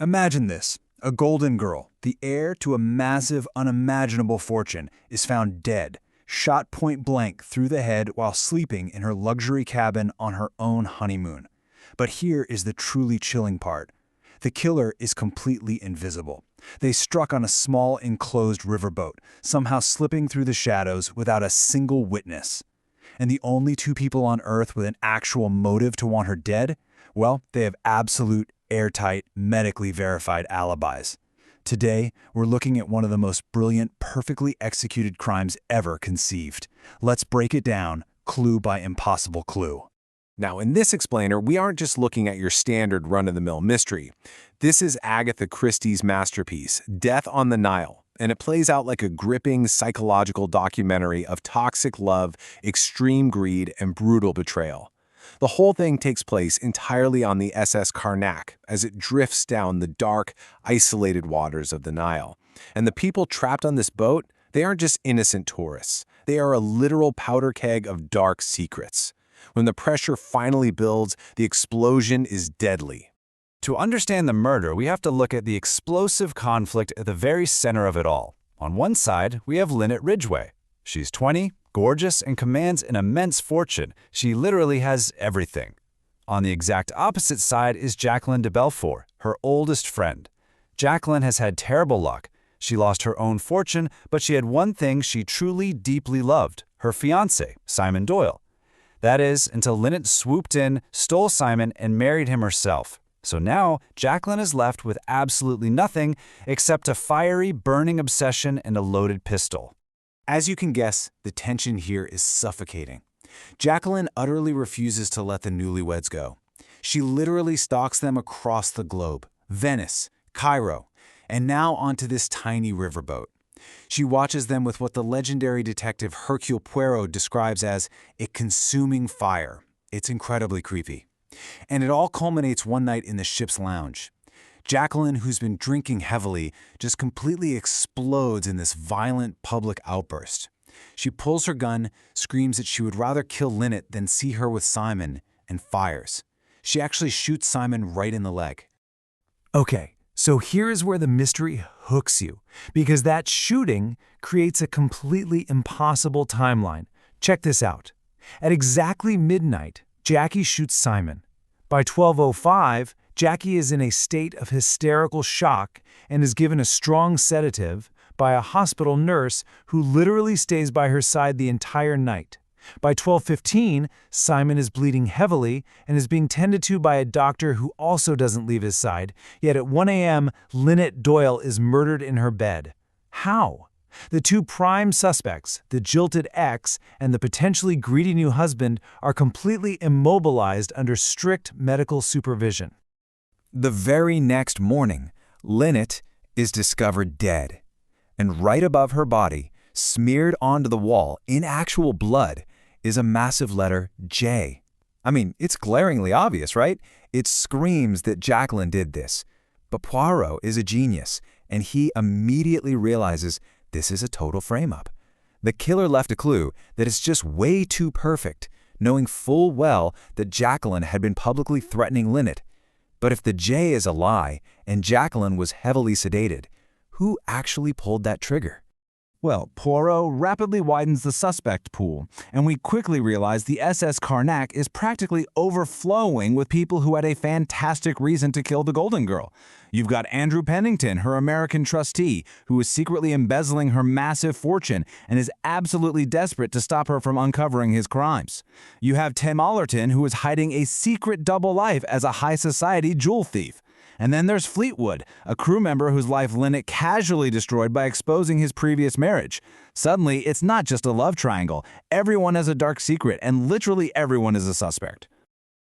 Imagine this. A golden girl, the heir to a massive, unimaginable fortune, is found dead, shot point blank through the head while sleeping in her luxury cabin on her own honeymoon. But here is the truly chilling part. The killer is completely invisible. They struck on a small enclosed riverboat, somehow slipping through the shadows without a single witness. And the only two people on Earth with an actual motive to want her dead? Well, they have absolute, airtight, medically verified alibis. Today, we're looking at one of the most brilliant, perfectly executed crimes ever conceived. Let's break it down, clue by impossible clue. Now, in this explainer, we aren't just looking at your standard run-of-the-mill mystery. This is Agatha Christie's masterpiece, Death on the Nile, and it plays out like a gripping psychological documentary of toxic love, extreme greed, and brutal betrayal. The whole thing takes place entirely on the SS Karnak as it drifts down the dark, isolated waters of the Nile. And the people trapped on this boat, they aren't just innocent tourists. They are a literal powder keg of dark secrets. When the pressure finally builds, the explosion is deadly. To understand the murder, we have to look at the explosive conflict at the very center of it all. On one side, we have Lynette Ridgway. She's 20, gorgeous, and commands an immense fortune. She literally has everything. On the exact opposite side is Jacqueline de Belfort, her oldest friend. Jacqueline has had terrible luck. She lost her own fortune, but she had one thing she truly, deeply loved, her fiancé, Simon Doyle. That is, until Lynette swooped in, stole Simon, and married him herself. So now, Jacqueline is left with absolutely nothing except a fiery, burning obsession and a loaded pistol. As you can guess, the tension here is suffocating. Jacqueline utterly refuses to let the newlyweds go. She literally stalks them across the globe, Venice, Cairo, and now onto this tiny riverboat. She watches them with what the legendary detective Hercule Poirot describes as a consuming fire. It's incredibly creepy. And it all culminates one night in the ship's lounge. Jacqueline, who's been drinking heavily, just completely explodes in this violent public outburst. She pulls her gun, screams that she would rather kill Lynette than see her with Simon, and fires. She actually shoots Simon right in the leg. Okay, so here is where the mystery hooks you, because that shooting creates a completely impossible timeline. Check this out. At exactly midnight, Jackie shoots Simon. By 12:05, Jackie is in a state of hysterical shock and is given a strong sedative by a hospital nurse who literally stays by her side the entire night. By 12:15, Simon is bleeding heavily and is being tended to by a doctor who also doesn't leave his side, yet at 1 a.m., Lynette Doyle is murdered in her bed. How? The two prime suspects, the jilted ex and the potentially greedy new husband, are completely immobilized under strict medical supervision. The very next morning, Lynette is discovered dead. And right above her body, smeared onto the wall in actual blood, is a massive letter J. I mean, it's glaringly obvious, right? It screams that Jacqueline did this. But Poirot is a genius, and he immediately realizes this is a total frame-up. The killer left a clue that is just way too perfect, knowing full well that Jacqueline had been publicly threatening Lynette. But if the J is a lie and Jacqueline was heavily sedated, who actually pulled that trigger? Well, Poirot rapidly widens the suspect pool, and we quickly realize the SS Karnak is practically overflowing with people who had a fantastic reason to kill the Golden Girl. You've got Andrew Pennington, her American trustee, who is secretly embezzling her massive fortune and is absolutely desperate to stop her from uncovering his crimes. You have Tim Allerton, who is hiding a secret double life as a high society jewel thief. And then there's Fleetwood, a crew member whose life Lynette casually destroyed by exposing his previous marriage. Suddenly, it's not just a love triangle. Everyone has a dark secret, and literally everyone is a suspect.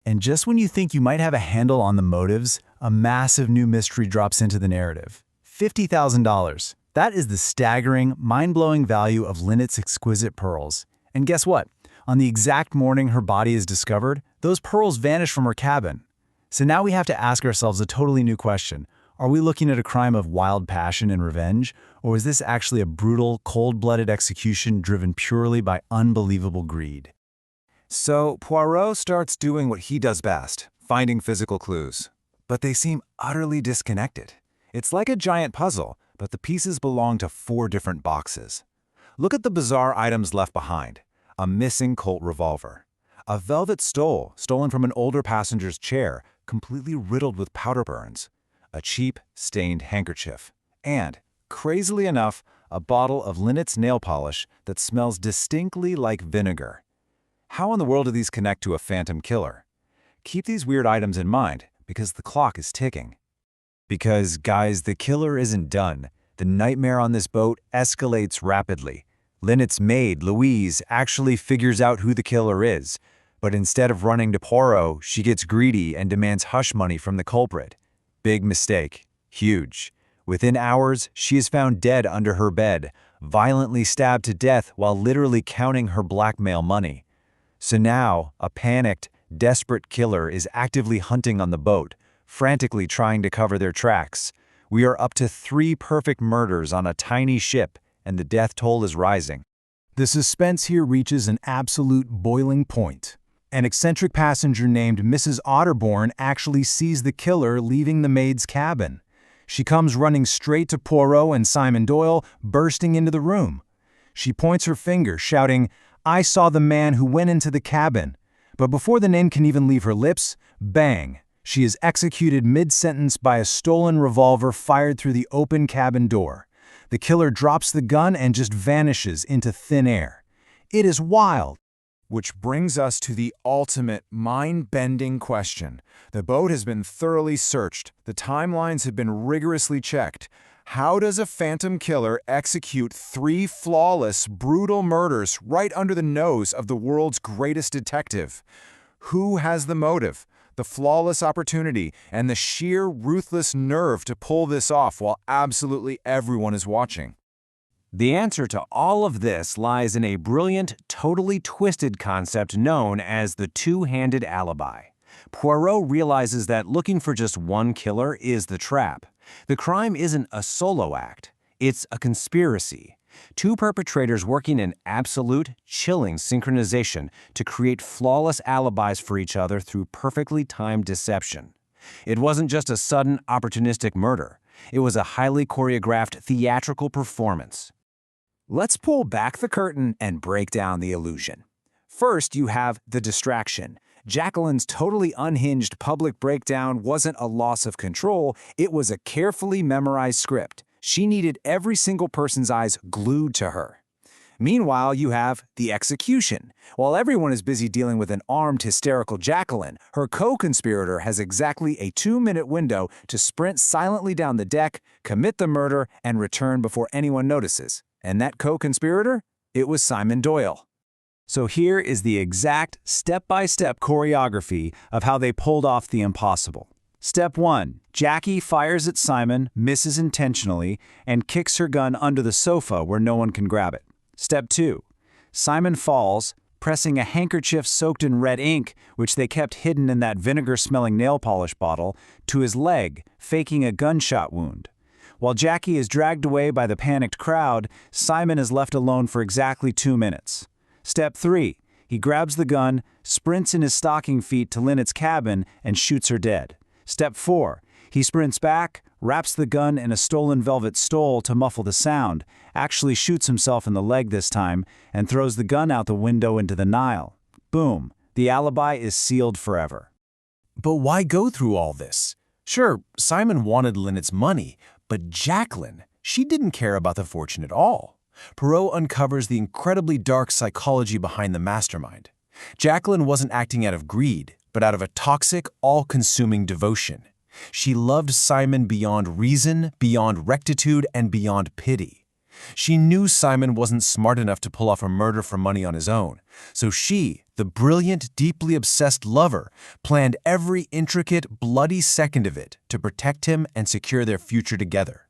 And just when you think you might have a handle on the motives, a massive new mystery drops into the narrative. $50,000. That is the staggering, mind-blowing value of Lynette's exquisite pearls. And guess what? On the exact morning her body is discovered, those pearls vanish from her cabin. So now we have to ask ourselves a totally new question. Are we looking at a crime of wild passion and revenge, or is this actually a brutal, cold-blooded execution driven purely by unbelievable greed? So Poirot starts doing what he does best, finding physical clues. but they seem utterly disconnected. It's like a giant puzzle, but the pieces belong to 4 different boxes. Look at the bizarre items left behind. A missing Colt revolver. A velvet stole stolen from an older passenger's chair, completely riddled with powder burns. A cheap, stained handkerchief. And, crazily enough, a bottle of Whodunit's nail polish that smells distinctly like vinegar. How in the world do these connect to a phantom killer? Keep these weird items in mind, because the clock is ticking. Because, guys, the killer isn't done. The nightmare on this boat escalates rapidly. Whodunit's maid, Louise, actually figures out who the killer is, but instead of running to Poirot, she gets greedy and demands hush money from the culprit. Big mistake. Huge. Within hours, she is found dead under her bed, violently stabbed to death while literally counting her blackmail money. So now, a panicked, desperate killer is actively hunting on the boat, frantically trying to cover their tracks. We are up to 3 perfect murders on a tiny ship, and the death toll is rising. The suspense here reaches an absolute boiling point. An eccentric passenger named Mrs. Otterbourne actually sees the killer leaving the maid's cabin. She comes running straight to Poirot and Simon Doyle, bursting into the room. She points her finger, shouting, "I saw the man who went into the cabin." But before the name can even leave her lips, bang! She is executed mid-sentence by a stolen revolver fired through the open cabin door. The killer drops the gun and just vanishes into thin air. It is wild. Which brings us to the ultimate mind-bending question. The boat has been thoroughly searched. The timelines have been rigorously checked. How does a phantom killer execute 3 flawless, brutal murders right under the nose of the world's greatest detective? Who has the motive, the flawless opportunity, and the sheer ruthless nerve to pull this off while absolutely everyone is watching? The answer to all of this lies in a brilliant, totally twisted concept known as the two-handed alibi. Poirot realizes that looking for just one killer is the trap. The crime isn't a solo act, it's a conspiracy. 2 perpetrators working in absolute, chilling synchronization to create flawless alibis for each other through perfectly timed deception. It wasn't just a sudden, opportunistic murder. It was a highly choreographed theatrical performance. Let's pull back the curtain and break down the illusion. First, you have the distraction. Jacqueline's totally unhinged public breakdown wasn't a loss of control, it was a carefully memorized script. She needed every single person's eyes glued to her. Meanwhile, you have the execution. While everyone is busy dealing with an armed, hysterical Jacqueline, her co-conspirator has exactly a 2-minute window to sprint silently down the deck, commit the murder, and return before anyone notices. And that co-conspirator? It was Simon Doyle. So here is the exact step-by-step choreography of how they pulled off the impossible. Step 1. Jackie fires at Simon, misses intentionally, and kicks her gun under the sofa where no one can grab it. Step 2. Simon falls, pressing a handkerchief soaked in red ink, which they kept hidden in that vinegar-smelling nail polish bottle, to his leg, faking a gunshot wound. While Jackie is dragged away by the panicked crowd, Simon is left alone for exactly 2 minutes. Step 3. He grabs the gun, sprints in his stocking feet to Whodunit's cabin, and shoots her dead. Step 4. He sprints back, wraps the gun in a stolen velvet stole to muffle the sound, actually shoots himself in the leg this time, and throws the gun out the window into the Nile. Boom. The alibi is sealed forever. But why go through all this? Sure, Simon wanted Whodunit's money, but Jacqueline, she didn't care about the fortune at all. Poirot uncovers the incredibly dark psychology behind the mastermind. Jacqueline wasn't acting out of greed, but out of a toxic, all-consuming devotion. She loved Simon beyond reason, beyond rectitude, and beyond pity. She knew Simon wasn't smart enough to pull off a murder for money on his own, so she, the brilliant, deeply obsessed lover, planned every intricate, bloody second of it to protect him and secure their future together.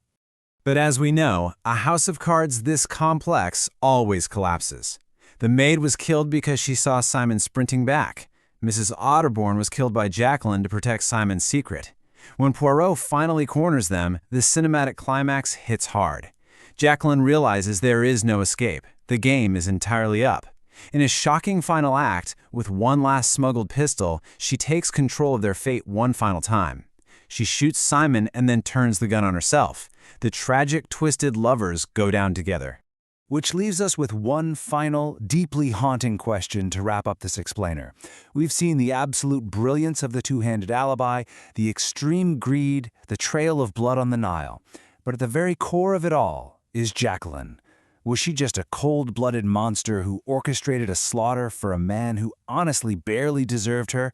But as we know, a house of cards this complex always collapses. The maid was killed because she saw Simon sprinting back. Mrs. Otterbourne was killed by Jacqueline to protect Simon's secret. When Poirot finally corners them, the cinematic climax hits hard. Jacqueline realizes there is no escape. The game is entirely up. In a shocking final act, with one last smuggled pistol, she takes control of their fate one final time. She shoots Simon and then turns the gun on herself. The tragic, twisted lovers go down together. Which leaves us with one final, deeply haunting question to wrap up this explainer. We've seen the absolute brilliance of the two-handed alibi, the extreme greed, the trail of blood on the Nile. But at the very core of it all is Jacqueline. Was she just a cold-blooded monster who orchestrated a slaughter for a man who honestly barely deserved her?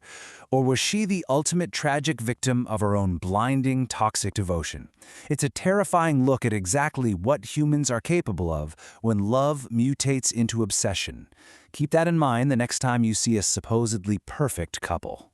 Or was she the ultimate tragic victim of her own blinding, toxic devotion? It's a terrifying look at exactly what humans are capable of when love mutates into obsession. Keep that in mind the next time you see a supposedly perfect couple.